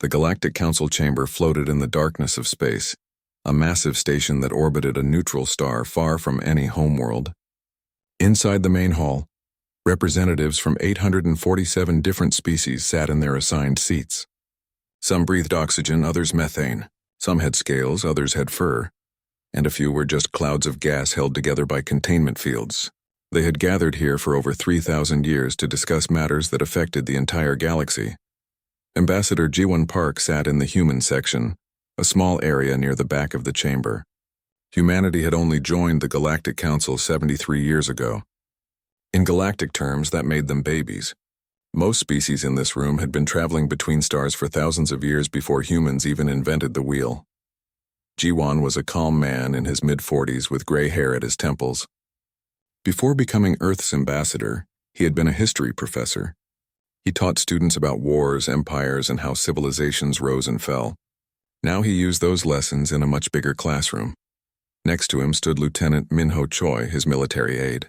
The Galactic Council chamber floated in the darkness of space, a massive station that orbited a neutral star far from any homeworld. Inside the main hall, representatives from 847 different species sat in their assigned seats. Some breathed oxygen, others methane. Some had scales, others had fur. And a few were just clouds of gas held together by containment fields. They had gathered here for over 3,000 years to discuss matters that affected the entire galaxy. Ambassador Ji-won Park sat in the human section, a small area near the back of the chamber. Humanity had only joined the Galactic Council 73 years ago. In galactic terms, that made them babies. Most species in this room had been traveling between stars for thousands of years before humans even invented the wheel. Ji-won was a calm man in his mid-40s with gray hair at his temples. Before becoming Earth's ambassador, he had been a history professor. He taught students about wars, empires, and how civilizations rose and fell. Now he used those lessons in a much bigger classroom. Next to him stood Lieutenant Minho Choi, his military aide.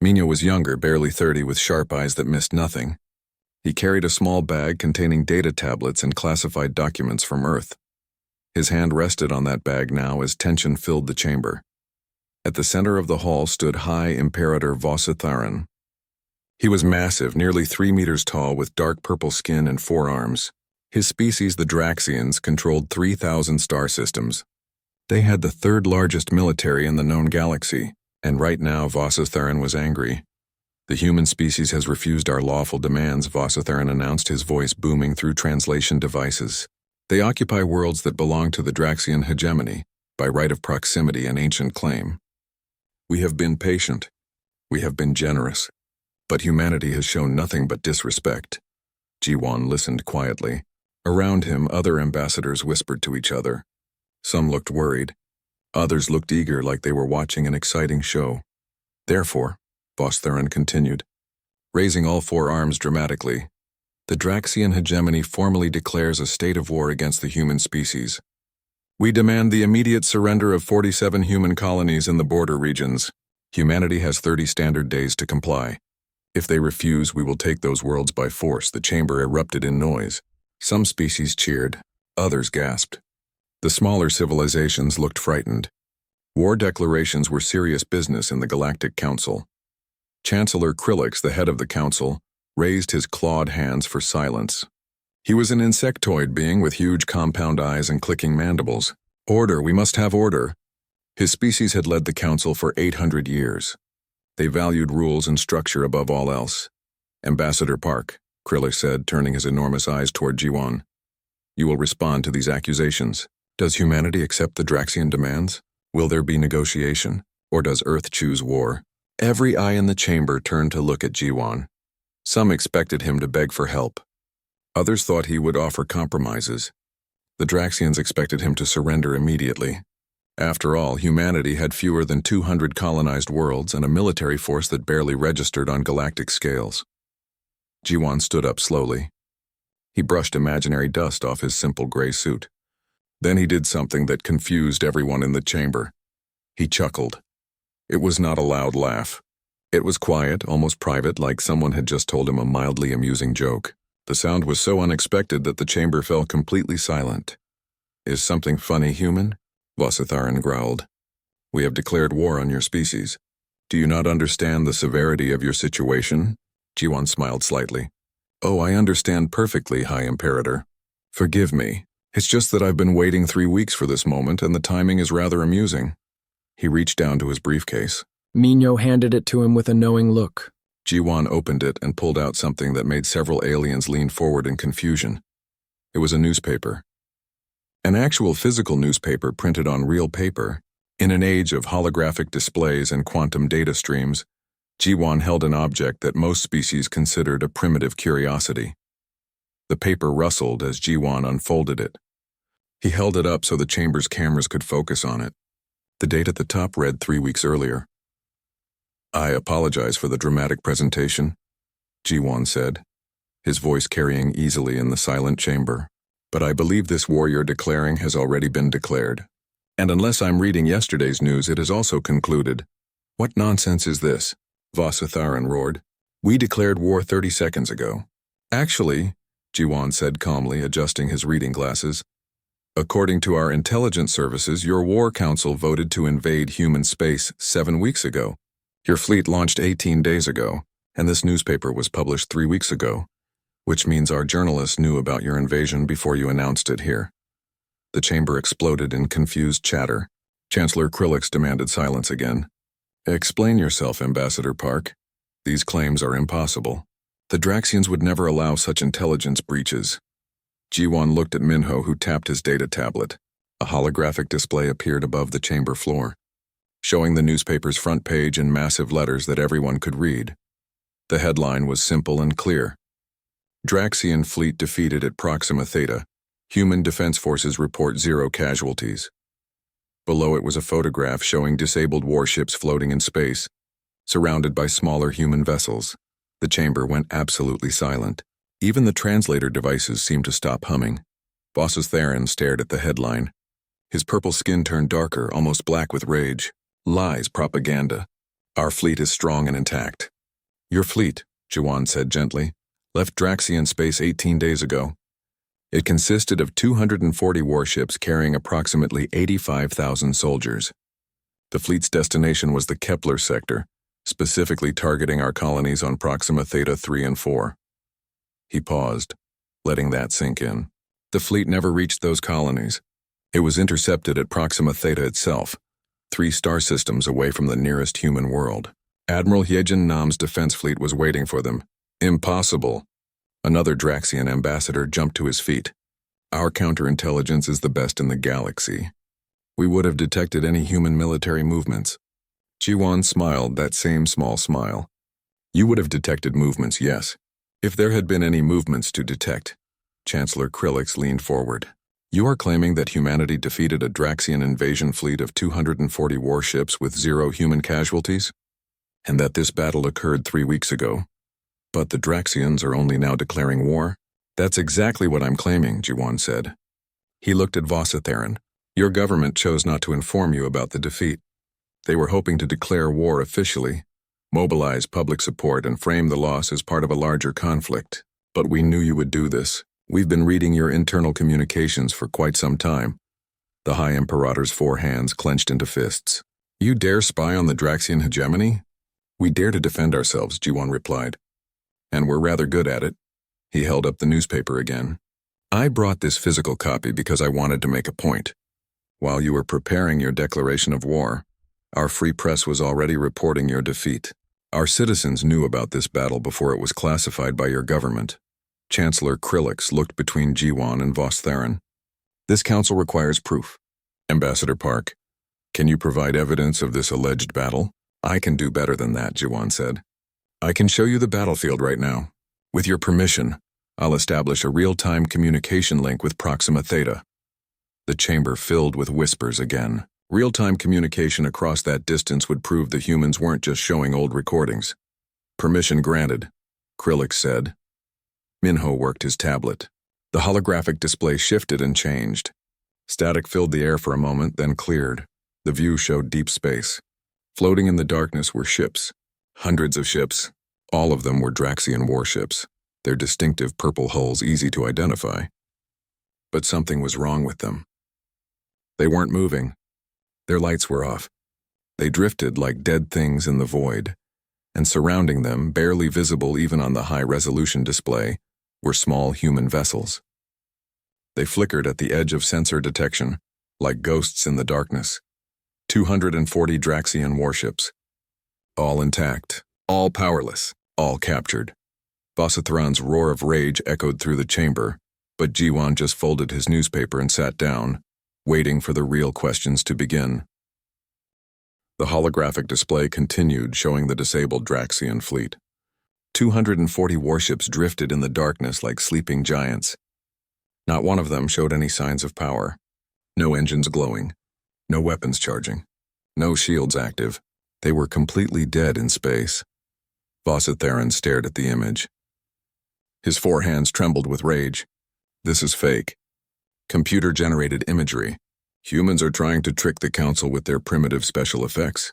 Minho was younger, barely 30, with sharp eyes that missed nothing. He carried a small bag containing data tablets and classified documents from Earth. His hand rested on that bag now as tension filled the chamber. At the center of the hall stood High Imperator Vositharan. He was massive, nearly 3 meters tall, with dark purple skin and 4 arms. His species, the Draxians, controlled 3,000 star systems. They had the third largest military in the known galaxy, and right now Vositharan was angry. The human species has refused our lawful demands, Vositharan announced, his voice booming through translation devices. They occupy worlds that belong to the Draxian hegemony, by right of proximity and ancient claim. We have been patient. We have been generous. But humanity has shown nothing but disrespect. Ji-won listened quietly. Around him, other ambassadors whispered to each other. Some looked worried. Others looked eager, like they were watching an exciting show. Therefore, Vositharan continued, raising all 4 arms dramatically, the Draxian hegemony formally declares a state of war against the human species. We demand the immediate surrender of 47 human colonies in the border regions. Humanity has 30 standard days to comply. If they refuse, we will take those worlds by force. The chamber erupted in noise. Some species cheered, others gasped. The smaller civilizations looked frightened. War declarations were serious business in the Galactic Council. Chancellor Krillix, the head of the council, raised his clawed hands for silence. He was an insectoid being with huge compound eyes and clicking mandibles. Order, we must have order. His species had led the council for 800 years. They valued rules and structure above all else. Ambassador Park, Krillix said, turning his enormous eyes toward Ji-won. You will respond to these accusations. Does humanity accept the Draxian demands? Will there be negotiation? Or does Earth choose war? Every eye in the chamber turned to look at Ji-won. Some expected him to beg for help. Others thought he would offer compromises. The Draxians expected him to surrender immediately. After all, humanity had fewer than 200 colonized worlds and a military force that barely registered on galactic scales. Ji-won stood up slowly. He brushed imaginary dust off his simple gray suit. Then he did something that confused everyone in the chamber. He chuckled. It was not a loud laugh. It was quiet, almost private, like someone had just told him a mildly amusing joke. The sound was so unexpected that the chamber fell completely silent. Is something funny, human? Vositharan growled. We have declared war on your species. Do you not understand the severity of your situation? Ji-won smiled slightly. Oh, I understand perfectly, High Imperator. Forgive me. It's just that I've been waiting 3 weeks for this moment, and the timing is rather amusing. He reached down to his briefcase. Minho handed it to him with a knowing look. Ji-won opened it and pulled out something that made several aliens lean forward in confusion. It was a newspaper. An actual physical newspaper printed on real paper. In an age of holographic displays and quantum data streams, Ji-won held an object that most species considered a primitive curiosity. The paper rustled as Ji-won unfolded it. He held it up so the chamber's cameras could focus on it. The date at the top read 3 weeks earlier. I apologize for the dramatic presentation, Ji-won said, his voice carrying easily in the silent chamber. But I believe this war you're declaring has already been declared. And unless I'm reading yesterday's news, it is also concluded. What nonsense is this? Vositharan roared. We declared war 30 seconds ago. Actually, Jiwan said calmly, adjusting his reading glasses. According to our intelligence services, your war council voted to invade human space 7 weeks ago. Your fleet launched 18 days ago, and this newspaper was published 3 weeks ago, which means our journalists knew about your invasion before you announced it here. The chamber exploded in confused chatter. Chancellor Krillix demanded silence again. Explain yourself, Ambassador Park. These claims are impossible. The Draxians would never allow such intelligence breaches. Jiwan looked at Minho, who tapped his data tablet. A holographic display appeared above the chamber floor, showing the newspaper's front page in massive letters that everyone could read. The headline was simple and clear. Draxian fleet defeated at Proxima Theta. Human Defense Forces report 0 casualties. Below it was a photograph showing disabled warships floating in space, surrounded by smaller human vessels. The chamber went absolutely silent. Even the translator devices seemed to stop humming. Bossus Theron stared at the headline. His purple skin turned darker, almost black with rage. Lies, propaganda. Our fleet is strong and intact. Your fleet, Jiwan said gently, left Draxian space 18 days ago. It consisted of 240 warships carrying approximately 85,000 soldiers. The fleet's destination was the Kepler sector, specifically targeting our colonies on Proxima Theta 3 and 4. He paused, letting that sink in. The fleet never reached those colonies. It was intercepted at Proxima Theta itself, 3 star systems away from the nearest human world. Admiral Hyejin Nam's defense fleet was waiting for them. Impossible. Another Draxian ambassador jumped to his feet. Our counterintelligence is the best in the galaxy. We would have detected any human military movements. Jiwan smiled that same small smile. You would have detected movements, yes. If there had been any movements to detect. Chancellor Krillix leaned forward. You are claiming that humanity defeated a Draxian invasion fleet of 240 warships with 0 human casualties? And that this battle occurred 3 weeks ago? But the Draxians are only now declaring war? That's exactly what I'm claiming, Jiwan said. He looked at Vossatheron. Your government chose not to inform you about the defeat. They were hoping to declare war officially, mobilize public support, and frame the loss as part of a larger conflict. But we knew you would do this. We've been reading your internal communications for quite some time. The High Imperator's 4 hands clenched into fists. You dare spy on the Draxian hegemony? We dare to defend ourselves, Jiwan replied. And we're rather good at it. He held up the newspaper again. I brought this physical copy because I wanted to make a point. While you were preparing your declaration of war, our free press was already reporting your defeat. Our citizens knew about this battle before it was classified by your government. Chancellor Krillix looked between Jiwan and Vostheron. This council requires proof. Ambassador Park, can you provide evidence of this alleged battle? I can do better than that, Jiwan said. I can show you the battlefield right now. With your permission, I'll establish a real-time communication link with Proxima Theta. The chamber filled with whispers again. Real-time communication across that distance would prove the humans weren't just showing old recordings. Permission granted, Krillix said. Minho worked his tablet. The holographic display shifted and changed. Static filled the air for a moment, then cleared. The view showed deep space. Floating in the darkness were ships. Hundreds of ships. All of them were Draxian warships, their distinctive purple hulls easy to identify. But something was wrong with them. They weren't moving. Their lights were off. They drifted like dead things in the void, and surrounding them, barely visible even on the high-resolution display, were small human vessels. They flickered at the edge of sensor detection, like ghosts in the darkness. 240 Draxian warships. All intact, all powerless, all captured. Vossatheron's roar of rage echoed through the chamber, but Jiwan just folded his newspaper and sat down, waiting for the real questions to begin. The holographic display continued, showing the disabled Draxian fleet. 240 warships drifted in the darkness like sleeping giants. Not one of them showed any signs of power. No engines glowing. No weapons charging. No shields active. They were completely dead in space. Vossatheron stared at the image. His 4 hands trembled with rage. This is fake. Computer-generated imagery. Humans are trying to trick the Council with their primitive special effects.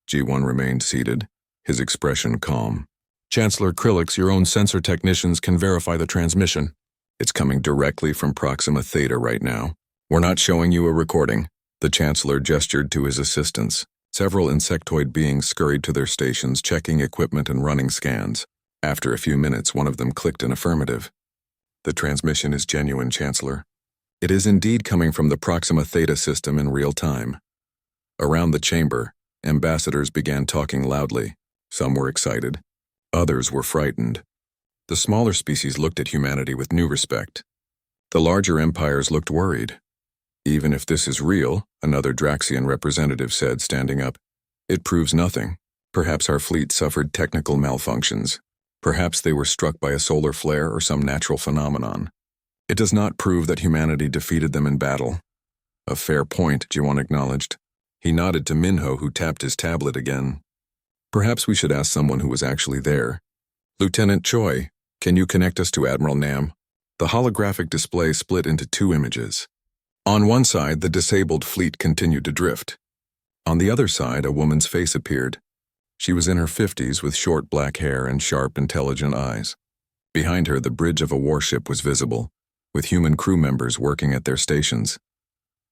G1 remained seated, his expression calm. Chancellor Krillix, your own sensor technicians can verify the transmission. It's coming directly from Proxima Theta right now. We're not showing you a recording. The Chancellor gestured to his assistants. Several insectoid beings scurried to their stations, checking equipment and running scans. After a few minutes, one of them clicked an affirmative. The transmission is genuine, Chancellor. It is indeed coming from the Proxima Theta system in real time. Around the chamber, ambassadors began talking loudly. Some were excited. Others were frightened. The smaller species looked at humanity with new respect. The larger empires looked worried. Even if this is real, another Draxian representative said, standing up, it proves nothing. Perhaps our fleet suffered technical malfunctions. Perhaps they were struck by a solar flare or some natural phenomenon. It does not prove that humanity defeated them in battle. A fair point, Jiwon acknowledged. He nodded to Minho, who tapped his tablet again. Perhaps we should ask someone who was actually there. Lieutenant Choi, can you connect us to Admiral Nam? The holographic display split into two images. On one side, the disabled fleet continued to drift. On the other side, a woman's face appeared. She was in her 50s with short black hair and sharp, intelligent eyes. Behind her, the bridge of a warship was visible, with human crew members working at their stations.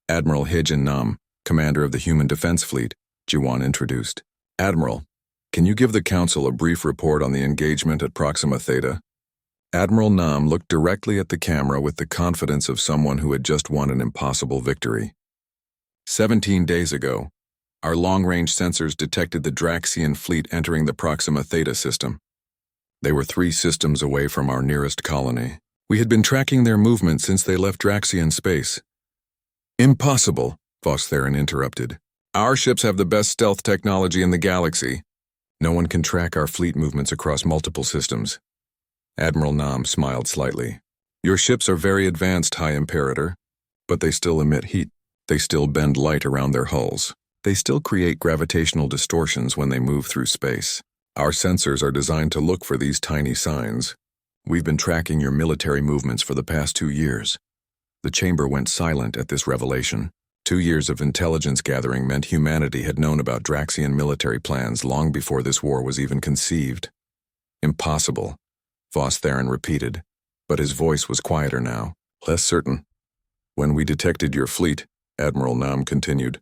Admiral Hijin Nam, commander of the Human Defense Fleet, Jiwon introduced. Admiral, can you give the Council a brief report on the engagement at Proxima Theta? Admiral Nam looked directly at the camera with the confidence of someone who had just won an impossible victory. 17 days ago, our long-range sensors detected the Draxian fleet entering the Proxima Theta system. They were 3 systems away from our nearest colony. We had been tracking their movement since they left Draxian space. Impossible, Vos Theron interrupted. Our ships have the best stealth technology in the galaxy. No one can track our fleet movements across multiple systems. Admiral Nam smiled slightly. Your ships are very advanced, High Imperator, but they still emit heat. They still bend light around their hulls. They still create gravitational distortions when they move through space. Our sensors are designed to look for these tiny signs. We've been tracking your military movements for the past 2 years. The chamber went silent at this revelation. 2 years of intelligence gathering meant humanity had known about Draxian military plans long before this war was even conceived. Impossible, Vos Theron repeated, but his voice was quieter now, less certain. When we detected your fleet, Admiral Nam continued,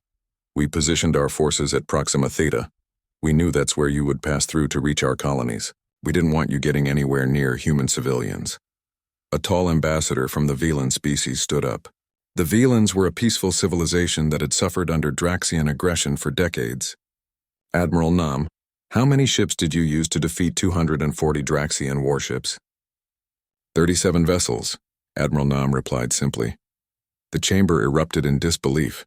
we positioned our forces at Proxima Theta. We knew that's where you would pass through to reach our colonies. We didn't want you getting anywhere near human civilians. A tall ambassador from the Velan species stood up. The Velans were a peaceful civilization that had suffered under Draxian aggression for decades. Admiral Nam, how many ships did you use to defeat 240 Draxian warships? 37 vessels, Admiral Nam replied simply. The chamber erupted in disbelief.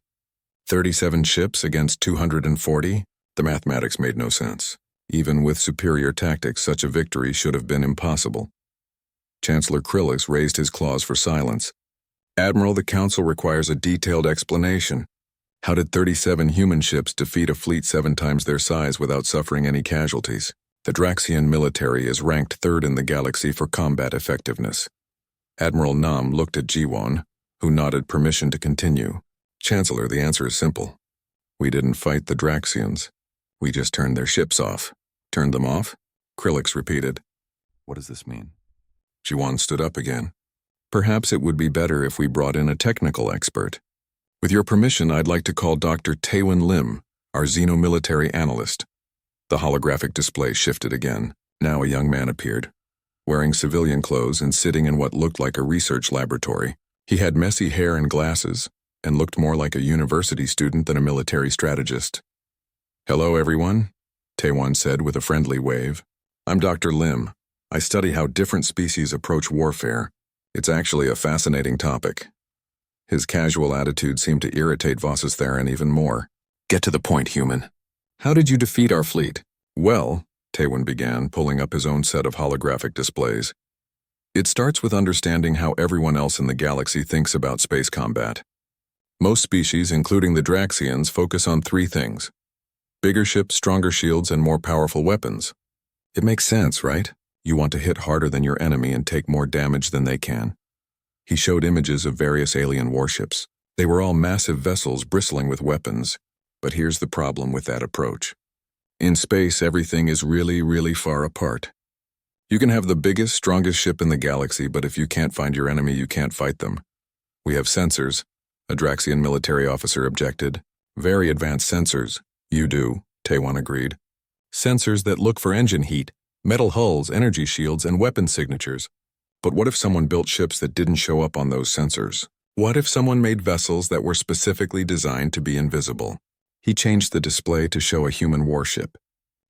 37 ships against 240? The mathematics made no sense. Even with superior tactics, such a victory should have been impossible. Chancellor Krillix raised his claws for silence. Admiral, the Council requires a detailed explanation. How did 37 human ships defeat a fleet 7 times their size without suffering any casualties? The Draxian military is ranked 3rd in the galaxy for combat effectiveness. Admiral Nam looked at Jiwon, who nodded permission to continue. Chancellor, the answer is simple. We didn't fight the Draxians. We just turned their ships off. Turned them off? Krillix repeated. What does this mean? Jiwon stood up again. Perhaps it would be better if we brought in a technical expert. With your permission, I'd like to call Dr. Taewon Lim, our xenomilitary analyst. The holographic display shifted again. Now a young man appeared, wearing civilian clothes and sitting in what looked like a research laboratory. He had messy hair and glasses, and looked more like a university student than a military strategist. Hello, everyone, Taewon said with a friendly wave. I'm Dr. Lim. I study how different species approach warfare. It's actually a fascinating topic. His casual attitude seemed to irritate Vos Theron even more. Get to the point, human. How did you defeat our fleet? Well, Taewon began, pulling up his own set of holographic displays. It starts with understanding how everyone else in the galaxy thinks about space combat. Most species, including the Draxians, focus on 3 things. Bigger ships, stronger shields, and more powerful weapons. It makes sense, right? You want to hit harder than your enemy and take more damage than they can. He showed images of various alien warships. They were all massive vessels bristling with weapons. But here's the problem with that approach. In space, everything is really, really far apart. You can have the biggest, strongest ship in the galaxy, but if you can't find your enemy, you can't fight them. We have sensors, a Draxian military officer objected. Very advanced sensors. You do, Taewon agreed. Sensors that look for engine heat, metal hulls, energy shields, and weapon signatures. But what if someone built ships that didn't show up on those sensors? What if someone made vessels that were specifically designed to be invisible? He changed the display to show a human warship.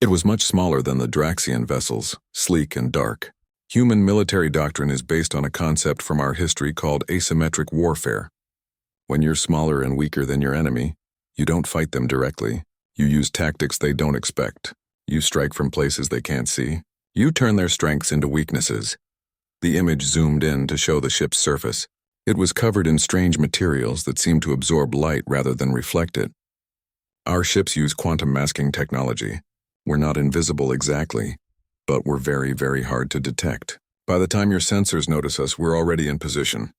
It was much smaller than the Draxian vessels, sleek and dark. Human military doctrine is based on a concept from our history called asymmetric warfare. When you're smaller and weaker than your enemy, you don't fight them directly. You use tactics they don't expect. You strike from places they can't see. You turn their strengths into weaknesses. The image zoomed in to show the ship's surface. It was covered in strange materials that seemed to absorb light rather than reflect it. Our ships use quantum masking technology. We're not invisible exactly, but we're very, very hard to detect. By the time your sensors notice us, we're already in position.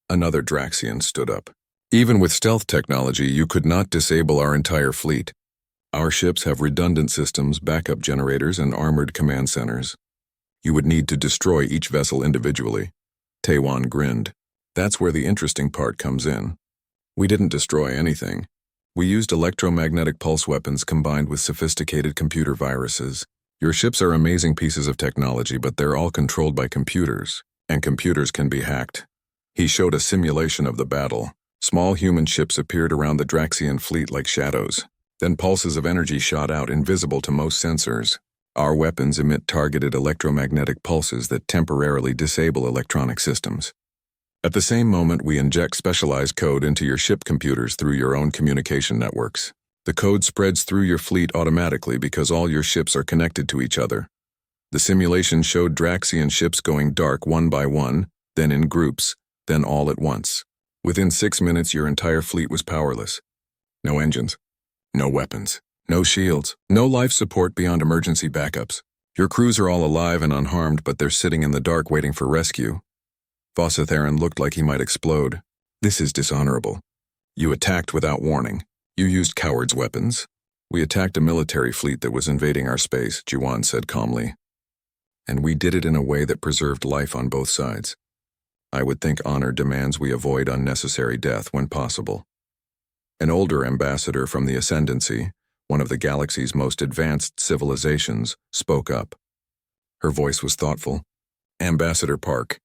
Another Draxian stood up. Even with stealth technology, you could not disable our entire fleet. Our ships have redundant systems, backup generators, and armored command centers. You would need to destroy each vessel individually. Taewon grinned. That's where the interesting part comes in. We didn't destroy anything. We used electromagnetic pulse weapons combined with sophisticated computer viruses. Your ships are amazing pieces of technology, but they're all controlled by computers, and computers can be hacked. He showed a simulation of the battle. Small human ships appeared around the Draxian fleet like shadows. Then pulses of energy shot out, invisible to most sensors. Our weapons emit targeted electromagnetic pulses that temporarily disable electronic systems. At the same moment, we inject specialized code into your ship computers through your own communication networks. The code spreads through your fleet automatically because all your ships are connected to each other. The simulation showed Draxian ships going dark one by one, then in groups, then all at once. Within 6 minutes, your entire fleet was powerless. No engines, no weapons, no shields, no life support beyond emergency backups. Your crews are all alive and unharmed, but they're sitting in the dark waiting for rescue. Vositharan looked like he might explode. This is dishonorable. You attacked without warning. You used cowards' weapons. We attacked a military fleet that was invading our space, Jiwan said calmly. And we did it in a way that preserved life on both sides. I would think honor demands we avoid unnecessary death when possible. An older ambassador from the Ascendancy, one of the galaxy's most advanced civilizations, spoke up. Her voice was thoughtful. Ambassador Park,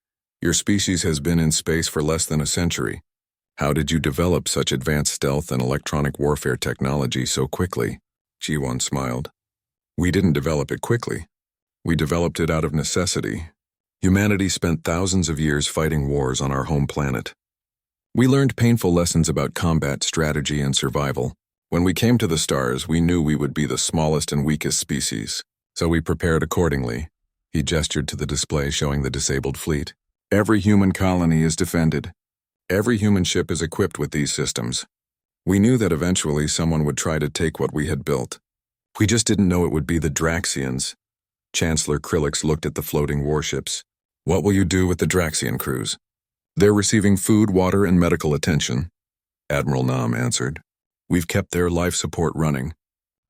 your species has been in space for less than a century. How did you develop such advanced stealth and electronic warfare technology so quickly? Jiwon smiled. We didn't develop it quickly. We developed it out of necessity. Humanity spent thousands of years fighting wars on our home planet. We learned painful lessons about combat strategy and survival. When we came to the stars, we knew we would be the smallest and weakest species, so we prepared accordingly. He gestured to the display showing the disabled fleet. Every human colony is defended. Every human ship is equipped with these systems. We knew that eventually someone would try to take what we had built. We just didn't know it would be the Draxians. Chancellor Krillix looked at the floating warships. What will you do with the Draxian crews? They're receiving food, water, and medical attention. Admiral Nam answered. We've kept their life support running.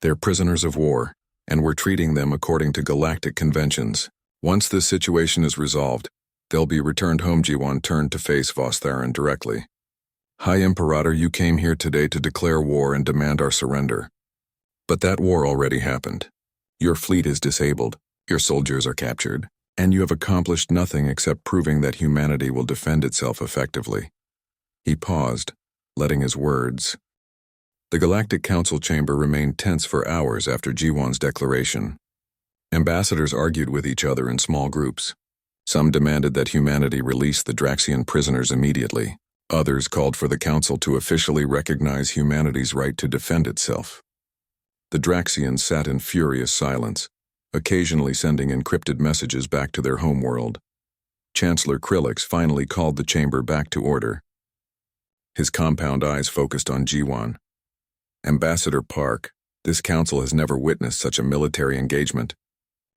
They're prisoners of war, and we're treating them according to galactic conventions. Once this situation is resolved, they'll be returned home. Jiwan turned to face Vositharan directly. High Imperator, you came here today to declare war and demand our surrender. But that war already happened. Your fleet is disabled, your soldiers are captured, and you have accomplished nothing except proving that humanity will defend itself effectively. He paused, letting his words. The Galactic Council chamber remained tense for hours after Jiwan's declaration. Ambassadors argued with each other in small groups. Some demanded that humanity release the Draxian prisoners immediately. Others called for the Council to officially recognize humanity's right to defend itself. The Draxians sat in furious silence, occasionally sending encrypted messages back to their homeworld. Chancellor Krillix finally called the chamber back to order. His compound eyes focused on Jiwan. Ambassador Park, this council has never witnessed such a military engagement.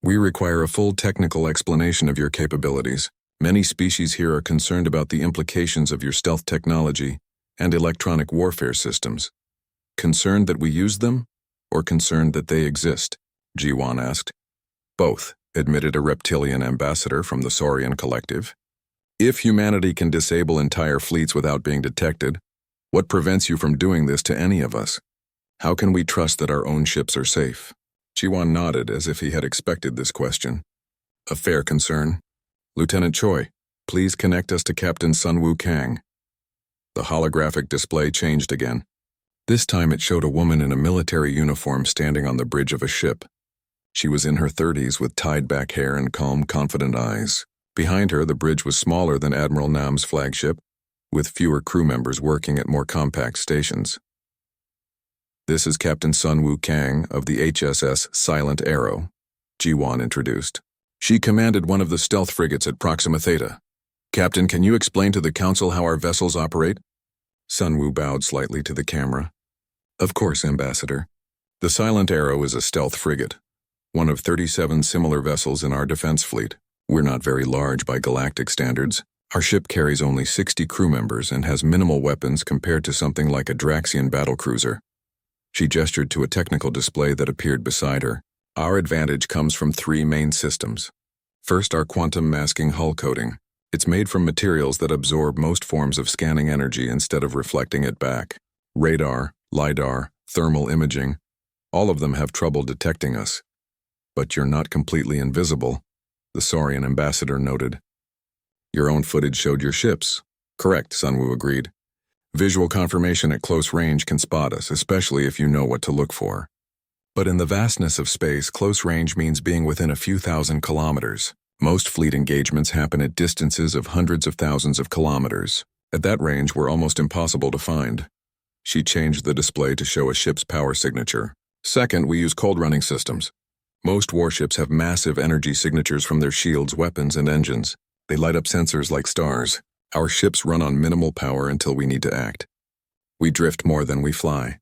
We require a full technical explanation of your capabilities. Many species here are concerned about the implications of your stealth technology and electronic warfare systems. Concerned that we use them, or concerned that they exist? Jiwan asked. Both, admitted a reptilian ambassador from the Saurian collective. If humanity can disable entire fleets without being detected, what prevents you from doing this to any of us? How can we trust that our own ships are safe? Jiwan nodded as if he had expected this question. A fair concern. Lieutenant Choi, please connect us to Captain Sunwoo Kang. The holographic display changed again. This time it showed a woman in a military uniform standing on the bridge of a ship. She was in her 30s with tied-back hair and calm, confident eyes. Behind her, the bridge was smaller than Admiral Nam's flagship, with fewer crew members working at more compact stations. This is Captain Sunwoo Kang of the HSS Silent Arrow, Jiwan introduced. She commanded one of the stealth frigates at Proxima Theta. Captain, can you explain to the Council how our vessels operate? Sunwoo bowed slightly to the camera. Of course, Ambassador. The Silent Arrow is a stealth frigate, one of 37 similar vessels in our defense fleet. We're not very large by galactic standards. Our ship carries only 60 crew members and has minimal weapons compared to something like a Draxian battlecruiser. She gestured to a technical display that appeared beside her. Our advantage comes from 3 main systems. First, our quantum masking hull coating. It's made from materials that absorb most forms of scanning energy instead of reflecting it back. Radar, LiDAR, thermal imaging, all of them have trouble detecting us. But you're not completely invisible, the Saurian ambassador noted. Your own footage showed your ships. Correct, Sunwoo agreed. Visual confirmation at close range can spot us, especially if you know what to look for. But in the vastness of space, close range means being within a few thousand kilometers. Most fleet engagements happen at distances of hundreds of thousands of kilometers. At that range, we're almost impossible to find. She changed the display to show a ship's power signature. Second, we use cold running systems. Most warships have massive energy signatures from their shields, weapons, and engines. They light up sensors like stars. Our ships run on minimal power until we need to act. We drift more than we fly.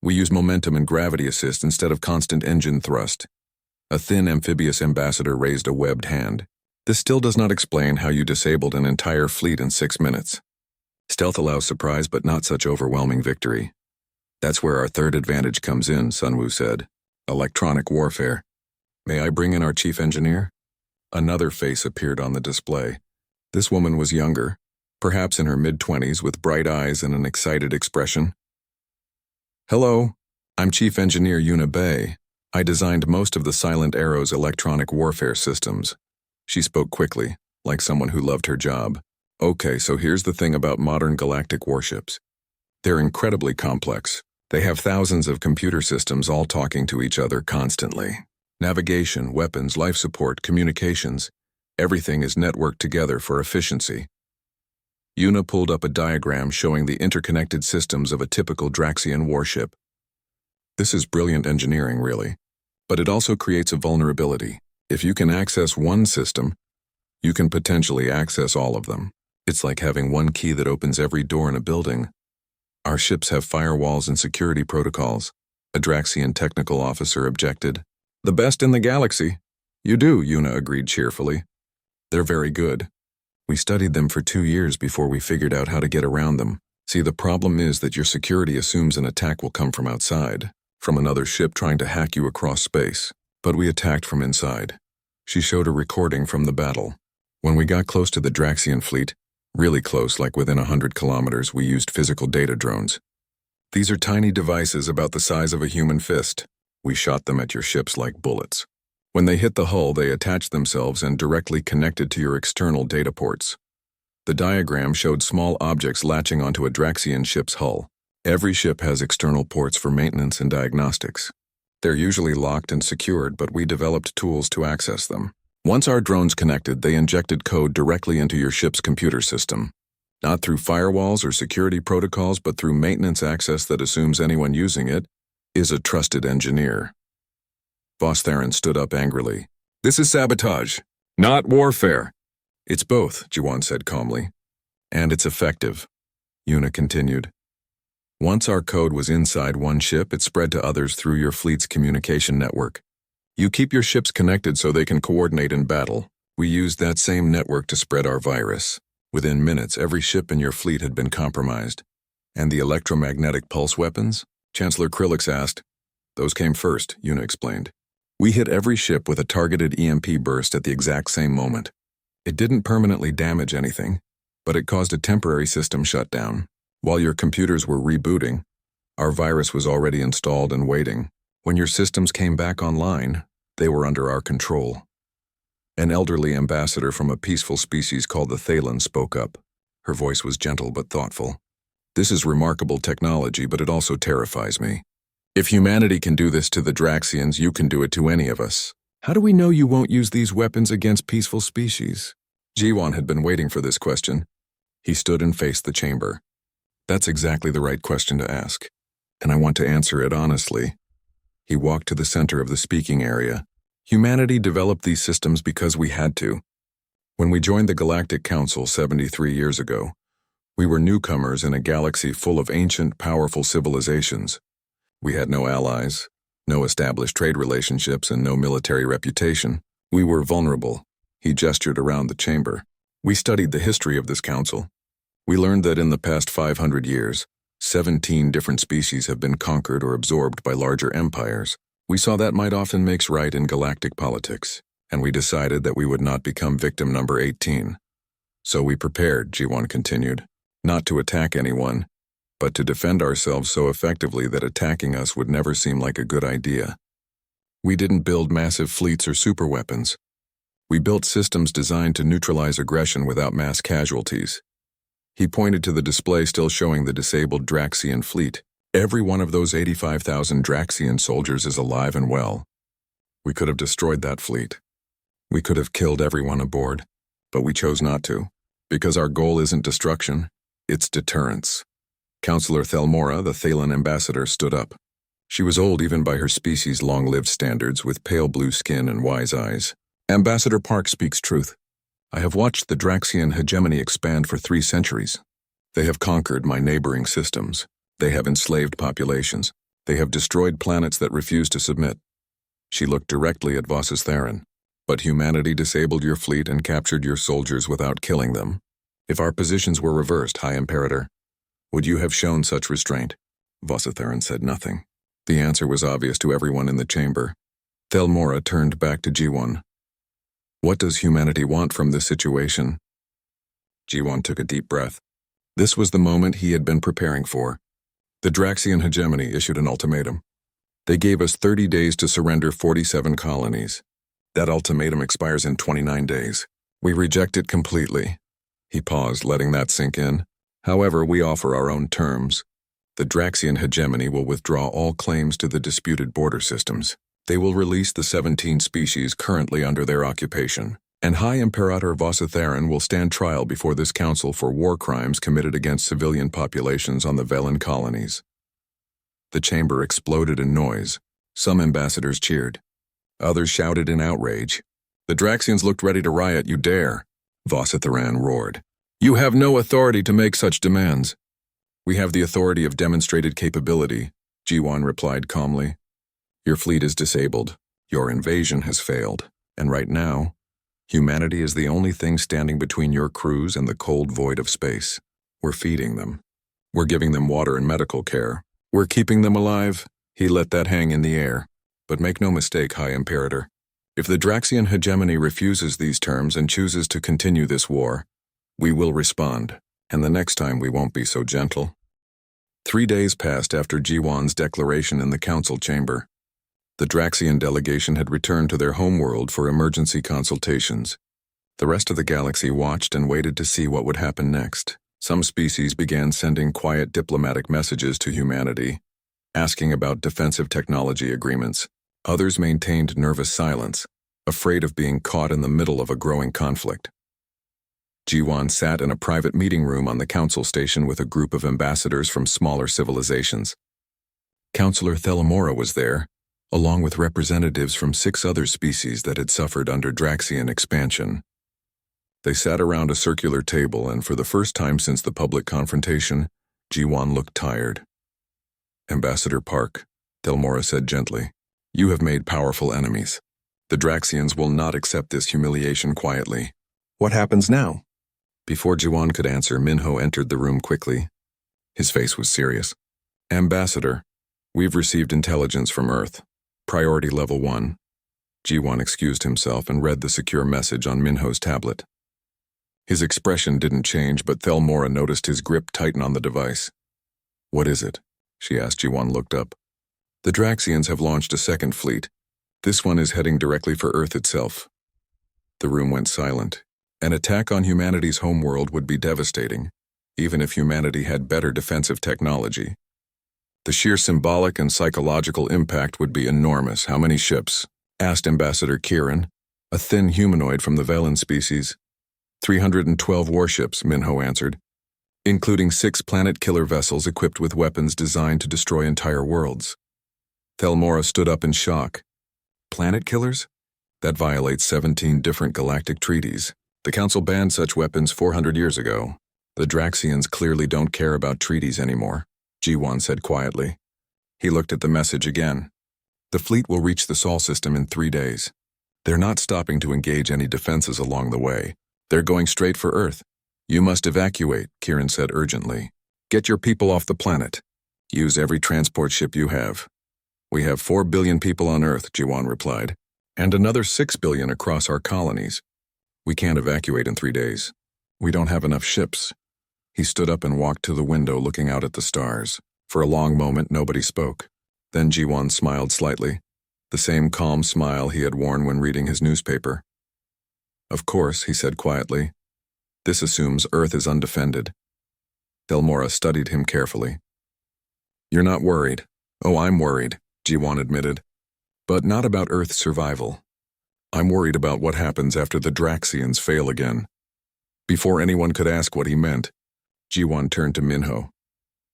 We use momentum and gravity assist instead of constant engine thrust. A thin amphibious ambassador raised a webbed hand. This still does not explain how you disabled an entire fleet in 6 minutes. Stealth allows surprise but not such overwhelming victory. That's where our third advantage comes in, Sunwoo said. Electronic warfare. May I bring in our chief engineer? Another face appeared on the display. This woman was younger, perhaps in her mid-20s, with bright eyes and an excited expression. Hello, I'm Chief Engineer Yuna Bay. I designed most of the Silent Arrow's electronic warfare systems. She spoke quickly, like someone who loved her job. Okay, so here's the thing about modern galactic warships. They're incredibly complex. They have thousands of computer systems all talking to each other constantly. Navigation, weapons, life support, communications, everything is networked together for efficiency. Yuna pulled up a diagram showing the interconnected systems of a typical Draxian warship. This is brilliant engineering, really. But it also creates a vulnerability. If you can access one system, you can potentially access all of them. It's like having one key that opens every door in a building. Our ships have firewalls and security protocols, a Draxian technical officer objected. The best in the galaxy. You do, Yuna agreed cheerfully. They're very good. We studied them for 2 years before we figured out how to get around them. See, the problem is that your security assumes an attack will come from outside, from another ship trying to hack you across space. But we attacked from inside. She showed a recording from the battle. When we got close to the Draxian fleet, really close, like within 100 kilometers, we used physical data drones. These are tiny devices about the size of a human fist. We shot them at your ships like bullets. When they hit the hull, they attached themselves and directly connected to your external data ports. The diagram showed small objects latching onto a Draxian ship's hull. Every ship has external ports for maintenance and diagnostics. They're usually locked and secured, but we developed tools to access them. Once our drones connected, they injected code directly into your ship's computer system. Not through firewalls or security protocols, but through maintenance access that assumes anyone using it is a trusted engineer. Voss Theron stood up angrily. This is sabotage, not warfare. It's both, Jiwan said calmly. And it's effective, Yuna continued. Once our code was inside one ship, it spread to others through your fleet's communication network. You keep your ships connected so they can coordinate in battle. We used that same network to spread our virus. Within minutes, every ship in your fleet had been compromised. And the electromagnetic pulse weapons? Chancellor Krillix asked. Those came first, Yuna explained. We hit every ship with a targeted EMP burst at the exact same moment. It didn't permanently damage anything, but it caused a temporary system shutdown. While your computers were rebooting, our virus was already installed and waiting. When your systems came back online, they were under our control. An elderly ambassador from a peaceful species called the Thalen spoke up. Her voice was gentle but thoughtful. This is remarkable technology, but it also terrifies me. If humanity can do this to the Draxians, you can do it to any of us. How do we know you won't use these weapons against peaceful species? Jiwon had been waiting for this question. He stood and faced the chamber. That's exactly the right question to ask, and I want to answer it honestly. He walked to the center of the speaking area. Humanity developed these systems because we had to. When we joined the Galactic Council 73 years ago, we were newcomers in a galaxy full of ancient, powerful civilizations. We had no allies, no established trade relationships, and no military reputation. We were vulnerable. He gestured around the chamber. We studied the history of this council. We learned that in the past 500 years, 17 different species have been conquered or absorbed by larger empires. We saw that might often makes right in galactic politics, and we decided that we would not become victim number 18. So we prepared, Jiwon continued, not to attack anyone, but to defend ourselves so effectively that attacking us would never seem like a good idea. We didn't build massive fleets or superweapons. We built systems designed to neutralize aggression without mass casualties. He pointed to the display still showing the disabled Draxian fleet. Every one of those 85,000 Draxian soldiers is alive and well. We could have destroyed that fleet. We could have killed everyone aboard, but we chose not to, because our goal isn't destruction, it's deterrence. Counselor Thelmora, the Thalen ambassador, stood up. She was old even by her species' long-lived standards, with pale blue skin and wise eyes. Ambassador Park speaks truth. I have watched the Draxian hegemony expand for 3 centuries. They have conquered my neighboring systems. They have enslaved populations. They have destroyed planets that refuse to submit. She looked directly at Voss's Theron. But humanity disabled your fleet and captured your soldiers without killing them. If our positions were reversed, High Imperator, would you have shown such restraint? Vossa Theron said nothing. The answer was obvious to everyone in the chamber. Thelmora turned back to Jiwon. What does humanity want from this situation? Jiwon took a deep breath. This was the moment he had been preparing for. The Draxian hegemony issued an ultimatum. They gave us 30 days to surrender 47 colonies. That ultimatum expires in 29 days. We reject it completely. He paused, letting that sink in. However, we offer our own terms. The Draxian hegemony will withdraw all claims to the disputed border systems. They will release the 17 species currently under their occupation, and High Imperator Vossa Theron will stand trial before this council for war crimes committed against civilian populations on the Velen colonies. The chamber exploded in noise. Some ambassadors cheered. Others shouted in outrage. The Draxians looked ready to riot. You dare, Vossa Theron roared. You have no authority to make such demands. We have the authority of demonstrated capability, Jiwon replied calmly. Your fleet is disabled. Your invasion has failed. And right now, humanity is the only thing standing between your crews and the cold void of space. We're feeding them. We're giving them water and medical care. We're keeping them alive. He let that hang in the air. But make no mistake, High Imperator. If the Draxian hegemony refuses these terms and chooses to continue this war, we will respond, and the next time we won't be so gentle. 3 days passed after Jiwon's declaration in the council chamber. The Draxian delegation had returned to their homeworld for emergency consultations. The rest of the galaxy watched and waited to see what would happen next. Some species began sending quiet diplomatic messages to humanity, asking about defensive technology agreements. Others maintained nervous silence, afraid of being caught in the middle of a growing conflict. Jiwon sat in a private meeting room on the council station with a group of ambassadors from smaller civilizations. Counselor Thelmora was there, along with representatives from 6 other species that had suffered under Draxian expansion. They sat around a circular table, and for the first time since the public confrontation, Jiwon looked tired. Ambassador Park, Thelmora said gently, you have made powerful enemies. The Draxians will not accept this humiliation quietly. What happens now? Before Jiwon could answer, Minho entered the room quickly. His face was serious. Ambassador, we've received intelligence from Earth. Priority level 1. Ji-won excused himself and read the secure message on Minho's tablet. His expression didn't change, but Thelmora noticed his grip tighten on the device. "What is it?" she asked. Ji-won looked up. "The Draxians have launched a second fleet. This one is heading directly for Earth itself." The room went silent. An attack on humanity's homeworld would be devastating, even if humanity had better defensive technology. The sheer symbolic and psychological impact would be enormous. "How many ships?" asked Ambassador Kieran, a thin humanoid from the Velen species. 312 warships, Minho answered, including 6 planet-killer vessels equipped with weapons designed to destroy entire worlds. Thelmora stood up in shock. "Planet killers? That violates 17 different galactic treaties. The Council banned such weapons 400 years ago. The Draxians clearly don't care about treaties anymore," Ji-won said quietly. He looked at the message again. "The fleet will reach the Sol system in 3 days. They're not stopping to engage any defenses along the way. They're going straight for Earth. You must evacuate," Kieran said urgently. "Get your people off the planet. Use every transport ship you have." "We have 4 billion people on Earth," Ji-won replied, "and another 6 billion across our colonies. We can't evacuate in 3 days. We don't have enough ships." He stood up and walked to the window, looking out at the stars. For a long moment, nobody spoke. Then Ji-won smiled slightly, the same calm smile he had worn when reading his newspaper. "Of course," he said quietly. "This assumes Earth is undefended." Thelmora studied him carefully. "You're not worried." "Oh, I'm worried," Ji-won admitted. "But not about Earth's survival. I'm worried about what happens after the Draxians fail again." Before anyone could ask what he meant, Ji-won turned to Minho.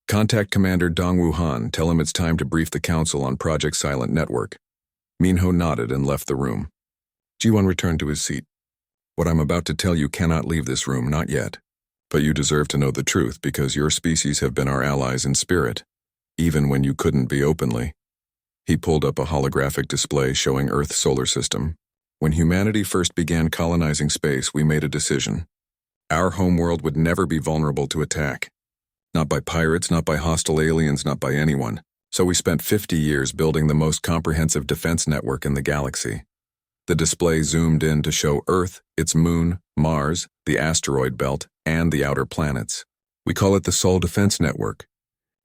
"Contact Commander Dongwoo Han. Tell him it's time to brief the Council on Project Silent Network." Minho nodded and left the room. Ji-won returned to his seat. "What I'm about to tell you cannot leave this room, not yet. But you deserve to know the truth because your species have been our allies in spirit, even when you couldn't be openly." He pulled up a holographic display showing Earth's solar system. "When humanity first began colonizing space, we made a decision. Our homeworld would never be vulnerable to attack. Not by pirates, not by hostile aliens, not by anyone. So we spent 50 years building the most comprehensive defense network in the galaxy." The display zoomed in to show Earth, its moon, Mars, the asteroid belt, and the outer planets. "We call it the Sol Defense Network.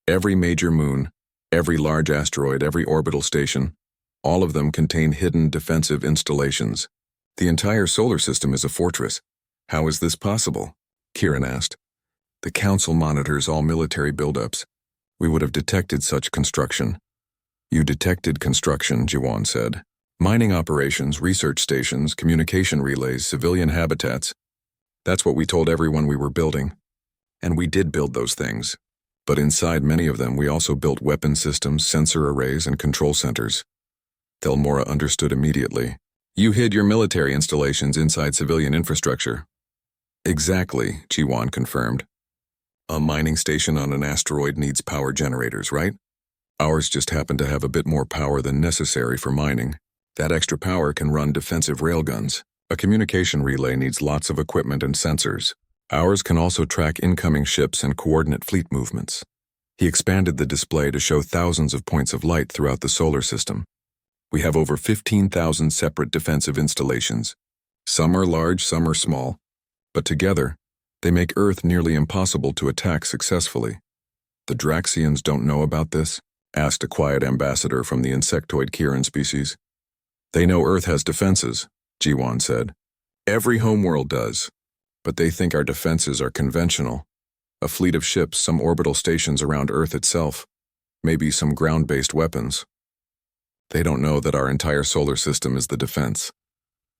Every major moon, every large asteroid, every orbital station, all of them contain hidden defensive installations. The entire solar system is a fortress. How is this possible?" Kieran asked. "The Council monitors all military buildups. We would have detected such construction." "You detected construction," Ji-won said. "Mining operations, research stations, communication relays, civilian habitats. That's what we told everyone we were building. And we did build those things. But inside many of them, we also built weapon systems, sensor arrays, and control centers." Thelmora understood immediately. "You hid your military installations inside civilian infrastructure." "Exactly," Ji-won confirmed. "A mining station on an asteroid needs power generators, right? Ours just happen to have a bit more power than necessary for mining. That extra power can run defensive railguns. A communication relay needs lots of equipment and sensors. Ours can also track incoming ships and coordinate fleet movements." He expanded the display to show thousands of points of light throughout the solar system. "We have over 15,000 separate defensive installations. Some are large, some are small. But together, they make Earth nearly impossible to attack successfully." "The Draxians don't know about this?" asked a quiet ambassador from the insectoid Kieran species. "They know Earth has defenses," Ji-won said. "Every homeworld does. But they think our defenses are conventional. A fleet of ships, some orbital stations around Earth itself, maybe some ground-based weapons. They don't know that our entire solar system is the defense."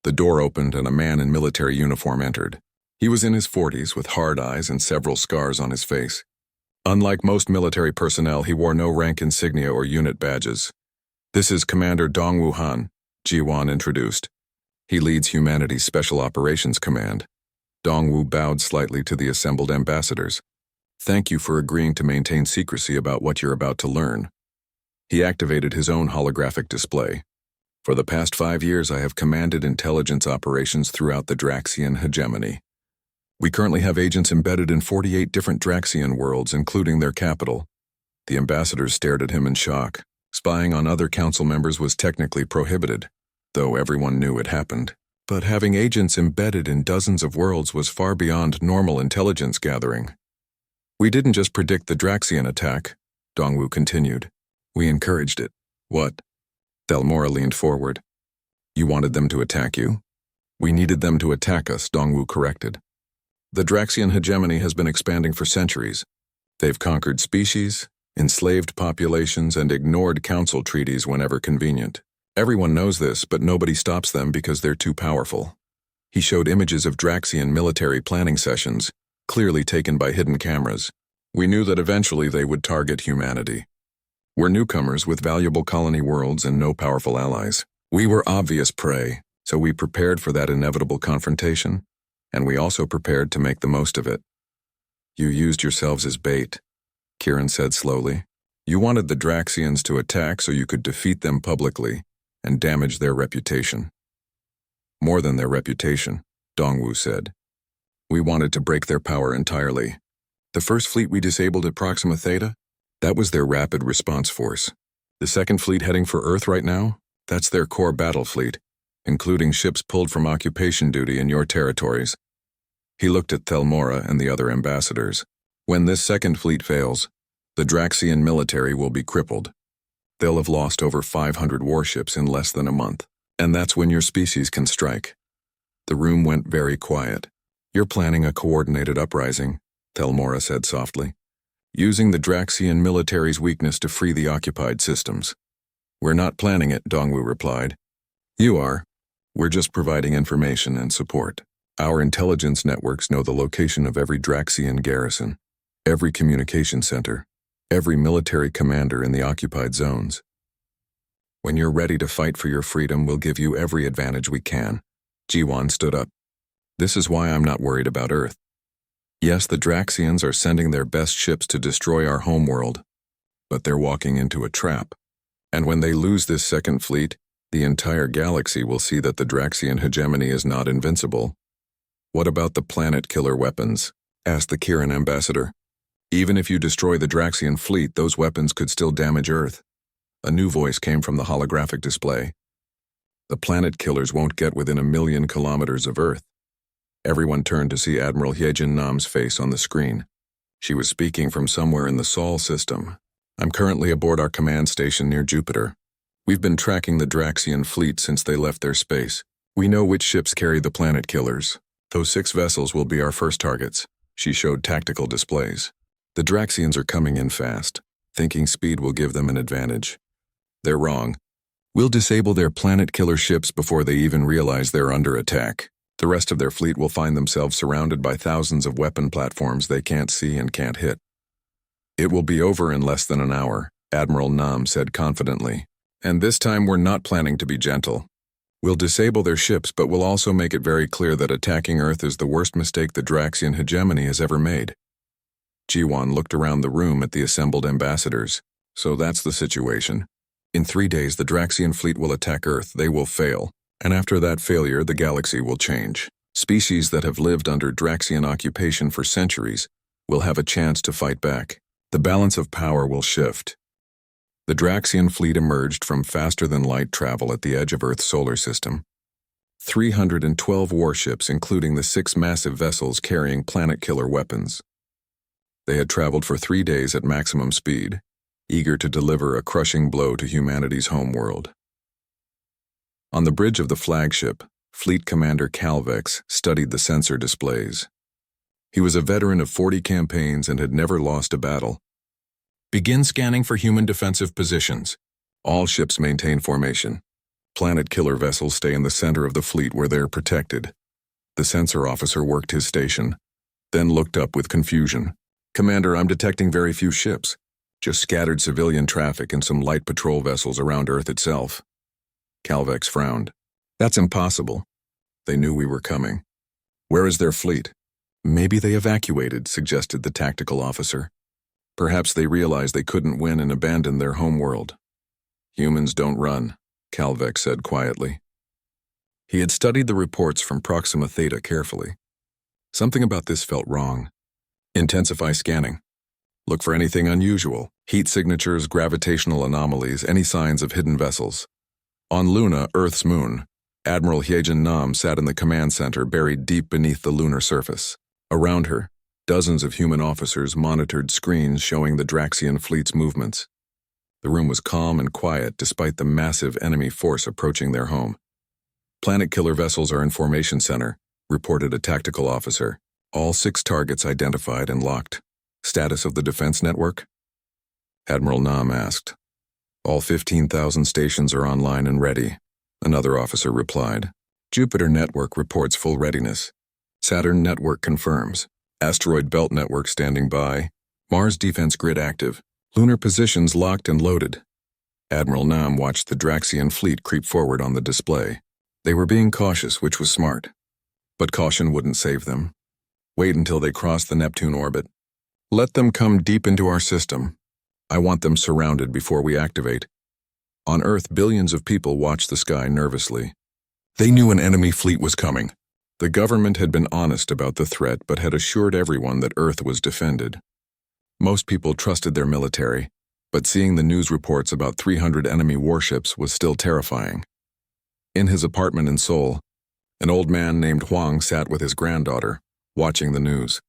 The door opened and a man in military uniform entered. He was in his 40s with hard eyes and several scars on his face. Unlike most military personnel, he wore no rank insignia or unit badges. "This is Commander Dongwoo Han," Ji-won introduced. "He leads humanity's Special Operations Command." Dongwoo bowed slightly to the assembled ambassadors. "Thank you for agreeing to maintain secrecy about what you're about to learn." He activated his own holographic display. "For the past 5 years, I have commanded intelligence operations throughout the Draxian hegemony. We currently have agents embedded in 48 different Draxian worlds, including their capital." The ambassadors stared at him in shock. Spying on other council members was technically prohibited. though everyone knew it happened. But having agents embedded in dozens of worlds was far beyond normal intelligence gathering. We didn't just predict the Draxian attack, Dongwu continued. We encouraged it. What? Thelmora leaned forward. You wanted them to attack you? We needed them to attack us, Dongwu corrected. The Draxian hegemony has been expanding for centuries. They've conquered species, enslaved populations, and ignored council treaties whenever convenient. Everyone knows this, but nobody stops them because they're too powerful. He showed images of Draxian military planning sessions, clearly taken by hidden cameras. We knew that eventually they would target humanity. We're newcomers with valuable colony worlds and no powerful allies. We were obvious prey, so we prepared for that inevitable confrontation, and we also prepared to make the most of it. You used yourselves as bait, Kieran said slowly. You wanted the Draxians to attack so you could defeat them publicly and damage their reputation. More than their reputation, Dongwu said. We wanted to break their power entirely. The first fleet we disabled at Proxima Theta? That was their rapid response force. The second fleet heading for Earth right now? That's their core battle fleet, including ships pulled from occupation duty in your territories. He looked at Thelmora and the other ambassadors. When this second fleet fails, the Draxian military will be crippled. They'll have lost over 500 warships in less than a month, and that's when your species can strike. The room went very quiet. You're planning a coordinated uprising, Thelmora said softly, using the Draxian military's weakness to free the occupied systems. We're not planning it, Dongwu replied. You are. We're just providing information and support. Our intelligence networks know the location of every Draxian garrison, every communication center, every military commander in the occupied zones. When you're ready to fight for your freedom, we'll give you every advantage we can. Jiwan stood up. This is why I'm not worried about Earth. Yes, the Draxians are sending their best ships to destroy our homeworld, but they're walking into a trap. And when they lose this second fleet, the entire galaxy will see that the Draxian hegemony is not invincible. What about the planet-killer weapons? Asked the Kieran ambassador. Even if you destroy the Draxian fleet, those weapons could still damage Earth. A new voice came from the holographic display. The planet killers won't get within 1,000,000 kilometers of Earth. Everyone turned to see Admiral Hyejin Nam's face on the screen. She was speaking from somewhere in the Sol system. I'm currently aboard our command station near Jupiter. We've been tracking the Draxian fleet since they left their space. We know which ships carry the planet killers. Those 6 vessels will be our first targets. She showed tactical displays. The Draxians are coming in fast, thinking speed will give them an advantage. They're wrong. We'll disable their planet-killer ships before they even realize they're under attack. The rest of their fleet will find themselves surrounded by thousands of weapon platforms they can't see and can't hit. It will be over in less than an hour, Admiral Nam said confidently. And this time we're not planning to be gentle. We'll disable their ships, but we'll also make it very clear that attacking Earth is the worst mistake the Draxian hegemony has ever made. Jiwan looked around the room at the assembled ambassadors. So that's the situation. In 3 days, the Draxian fleet will attack Earth. They will fail. And after that failure, the galaxy will change. Species that have lived under Draxian occupation for centuries will have a chance to fight back. The balance of power will shift. The Draxian fleet emerged from faster-than-light travel at the edge of Earth's solar system. 312 warships, including the 6 massive vessels carrying planet-killer weapons. They had traveled for 3 days at maximum speed, eager to deliver a crushing blow to humanity's homeworld. On the bridge of the flagship, Fleet Commander Calvex studied the sensor displays. He was a veteran of 40 campaigns and had never lost a battle. Begin scanning for human defensive positions. All ships maintain formation. Planet-killer vessels stay in the center of the fleet where they're protected. The sensor officer worked his station, then looked up with confusion. Commander, I'm detecting very few ships. Just scattered civilian traffic and some light patrol vessels around Earth itself. Calvex frowned. That's impossible. They knew we were coming. Where is their fleet? Maybe they evacuated, suggested the tactical officer. Perhaps they realized they couldn't win and abandoned their homeworld. Humans don't run, Calvex said quietly. He had studied the reports from Proxima Theta carefully. Something about this felt wrong. Intensify scanning. Look for anything unusual, heat signatures, gravitational anomalies, any signs of hidden vessels. On Luna, Earth's moon, Admiral Hyejin Nam sat in the command center buried deep beneath the lunar surface. Around her, dozens of human officers monitored screens showing the Draxian fleet's movements. The room was calm and quiet despite the massive enemy force approaching their home. Planet killer vessels are in formation center, reported a tactical officer. All 6 targets identified and locked. Status of the defense network? Admiral Nam asked. All 15,000 stations are online and ready, another officer replied. Jupiter network reports full readiness. Saturn network confirms. Asteroid belt network standing by. Mars defense grid active. Lunar positions locked and loaded. Admiral Nam watched the Draxian fleet creep forward on the display. They were being cautious, which was smart. But caution wouldn't save them. Wait until they cross the Neptune orbit. Let them come deep into our system. I want them surrounded before we activate. On Earth, billions of people watched the sky nervously. They knew an enemy fleet was coming. The government had been honest about the threat but had assured everyone that Earth was defended. Most people trusted their military, but seeing the news reports about 300 enemy warships was still terrifying. In his apartment in Seoul, an old man named Hwang sat with his granddaughter, watching the news.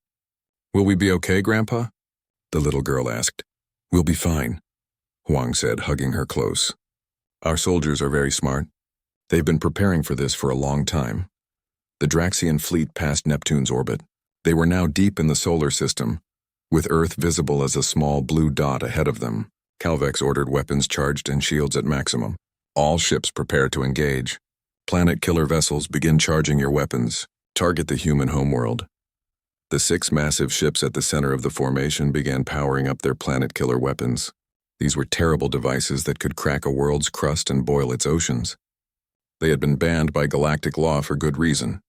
Will we be okay, Grandpa? The little girl asked. We'll be fine, Hwang said, hugging her close. Our soldiers are very smart. They've been preparing for this for a long time. The Draxian fleet passed Neptune's orbit. They were now deep in the solar system, with Earth visible as a small blue dot ahead of them. Calvex ordered weapons charged and shields at maximum. All ships prepare to engage. Planet killer vessels, begin charging your weapons. Target the human homeworld. The 6 massive ships at the center of the formation began powering up their planet killer weapons. These were terrible devices that could crack a world's crust and boil its oceans. They had been banned by galactic law for good reason.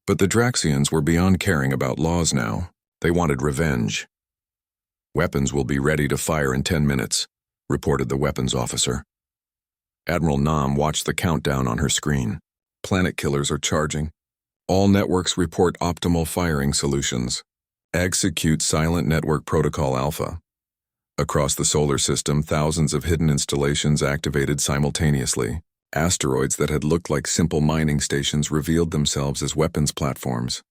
But the Draxians were beyond caring about laws now. They wanted revenge. Weapons will be ready to fire in 10 minutes, reported the weapons officer. Admiral Nam watched the countdown on her screen. Planet killers are charging. All networks report optimal firing solutions. Execute Silent Network Protocol Alpha. Across the solar system, thousands of hidden installations activated simultaneously. Asteroids that had looked like simple mining stations revealed themselves as weapons platforms.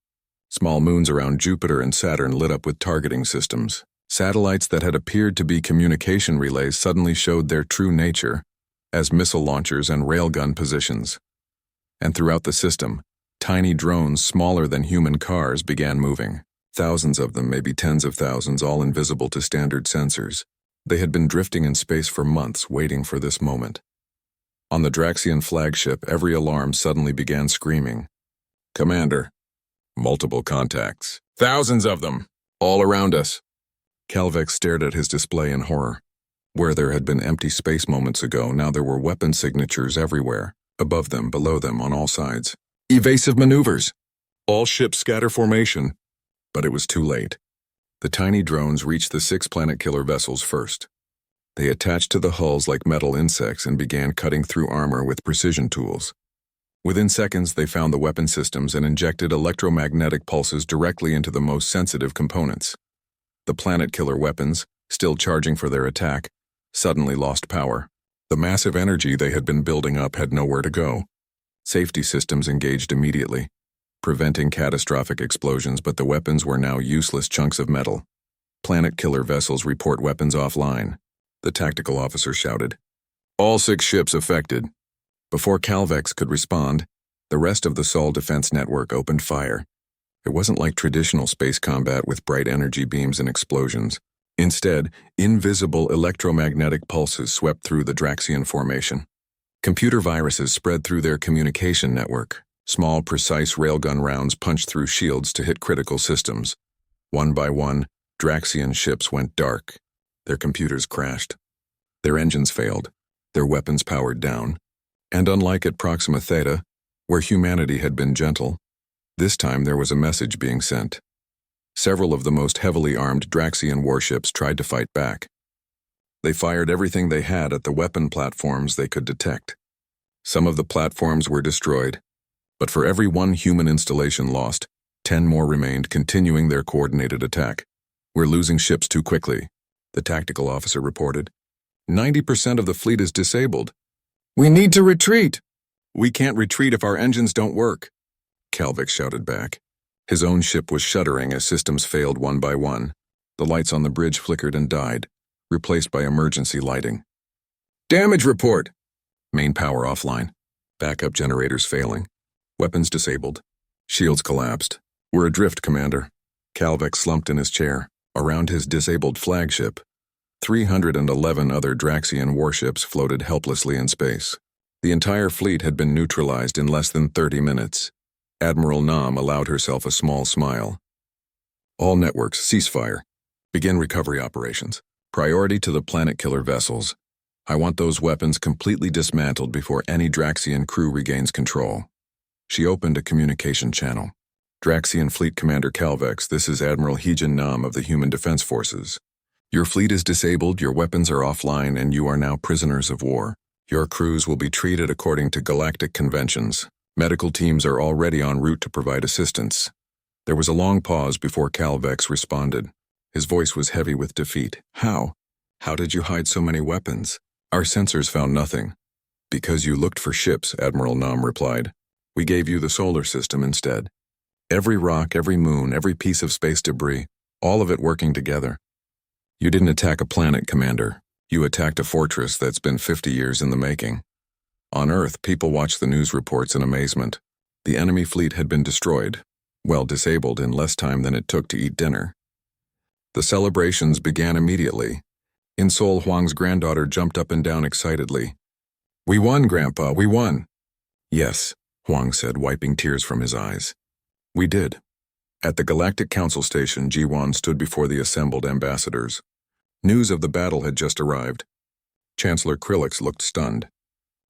Small moons around Jupiter and Saturn lit up with targeting systems. Satellites that had appeared to be communication relays suddenly showed their true nature as missile launchers and railgun positions. And throughout the system, tiny drones smaller than human cars began moving. Thousands of them, maybe tens of thousands, all invisible to standard sensors. They had been drifting in space for months, waiting for this moment. On the Draxian flagship, every alarm suddenly began screaming. Commander. Multiple contacts. Thousands of them. All around us. Calvex stared at his display in horror. Where there had been empty space moments ago, now there were weapon signatures everywhere. Above them, below them, on all sides. Evasive maneuvers. All ships scatter formation. But it was too late. The tiny drones reached the 6 planet killer vessels first. They attached to the hulls like metal insects and began cutting through armor with precision tools. Within seconds, they found the weapon systems and injected electromagnetic pulses directly into the most sensitive components. The planet killer weapons, still charging for their attack, suddenly lost power. The massive energy they had been building up had nowhere to go. Safety systems engaged immediately, preventing catastrophic explosions, but the weapons were now useless chunks of metal. Planet killer vessels report weapons offline, the tactical officer shouted. All 6 ships affected. Before Calvex could respond, the rest of the Sol defense network opened fire. It wasn't like traditional space combat with bright energy beams and explosions. Instead, invisible electromagnetic pulses swept through the Draxian formation. Computer viruses spread through their communication network. Small, precise railgun rounds punched through shields to hit critical systems. One by one, Draxian ships went dark. Their computers crashed. Their engines failed. Their weapons powered down. And unlike at Proxima Theta, where humanity had been gentle, this time there was a message being sent. Several of the most heavily armed Draxian warships tried to fight back. They fired everything they had at the weapon platforms they could detect. Some of the platforms were destroyed, but for every 1 human installation lost, 10 more remained, continuing their coordinated attack. We're losing ships too quickly, the tactical officer reported. 90% of the fleet is disabled. We need to retreat. We can't retreat if our engines don't work, Calvix shouted back. His own ship was shuddering as systems failed one by one. The lights on the bridge flickered and died, replaced by emergency lighting. Damage report! Main power offline. Backup generators failing. Weapons disabled. Shields collapsed. We're adrift, Commander. Calvix slumped in his chair. Around his disabled flagship, 311 other Draxian warships floated helplessly in space. The entire fleet had been neutralized in less than 30 minutes. Admiral Nam allowed herself a small smile. All networks, ceasefire. Begin recovery operations. Priority to the planet-killer vessels. I want those weapons completely dismantled before any Draxian crew regains control. She opened a communication channel. Draxian Fleet Commander Calvex, this is Admiral Heejin Nam of the Human Defense Forces. Your fleet is disabled, your weapons are offline, and you are now prisoners of war. Your crews will be treated according to galactic conventions. Medical teams are already en route to provide assistance. There was a long pause before Calvex responded. His voice was heavy with defeat. How? How did you hide so many weapons? Our sensors found nothing. Because you looked for ships, Admiral Nam replied. We gave you the solar system instead. Every rock, every moon, every piece of space debris, all of it working together. You didn't attack a planet, Commander. You attacked a fortress that's been 50 years in the making. On Earth, people watched the news reports in amazement. The enemy fleet had been destroyed, well, disabled in less time than it took to eat dinner. The celebrations began immediately. In Seoul, Huang's granddaughter jumped up and down excitedly. We won, Grandpa, we won. Yes, Huang said, wiping tears from his eyes. We did. At the Galactic Council Station, Jiwan stood before the assembled ambassadors. News of the battle had just arrived. Chancellor Krillix looked stunned.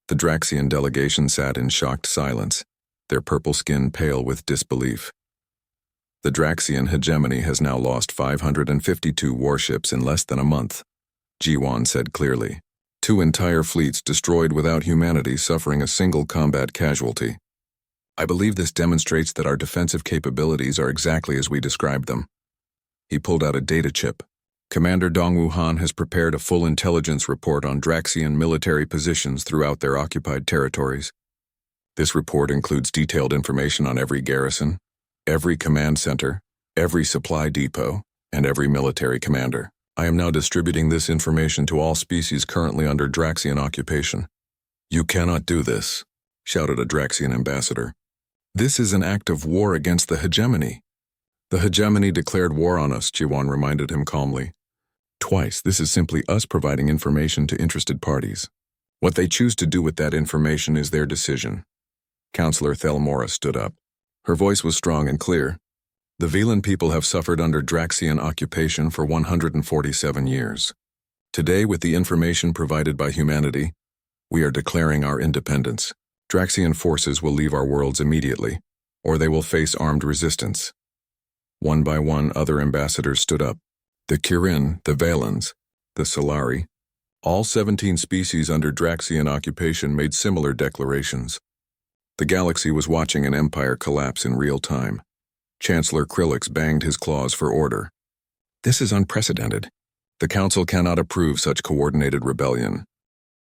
The Draxian delegation sat in shocked silence, their purple skin pale with disbelief. The Draxian hegemony has now lost 552 warships in less than a month, Jiwan said clearly. 2 entire fleets destroyed without humanity suffering a single combat casualty. I believe this demonstrates that our defensive capabilities are exactly as we described them. He pulled out a data chip. Commander Dongwu Han has prepared a full intelligence report on Draxian military positions throughout their occupied territories. This report includes detailed information on every garrison, every command center, every supply depot, and every military commander. I am now distributing this information to all species currently under Draxian occupation. You cannot do this, shouted a Draxian ambassador. This is an act of war against the hegemony. The hegemony declared war on us, Jiwan reminded him calmly. Twice, this is simply us providing information to interested parties. What they choose to do with that information is their decision. Councillor Thelmora stood up. Her voice was strong and clear. The Velan people have suffered under Draxian occupation for 147 years. Today, with the information provided by humanity, we are declaring our independence. Draxian forces will leave our worlds immediately, or they will face armed resistance. One by one, other ambassadors stood up. The Kirin, the Valens, the Solari, all 17 species under Draxian occupation made similar declarations. The galaxy was watching an empire collapse in real time. Chancellor Krillix banged his claws for order. This is unprecedented. The Council cannot approve such coordinated rebellion.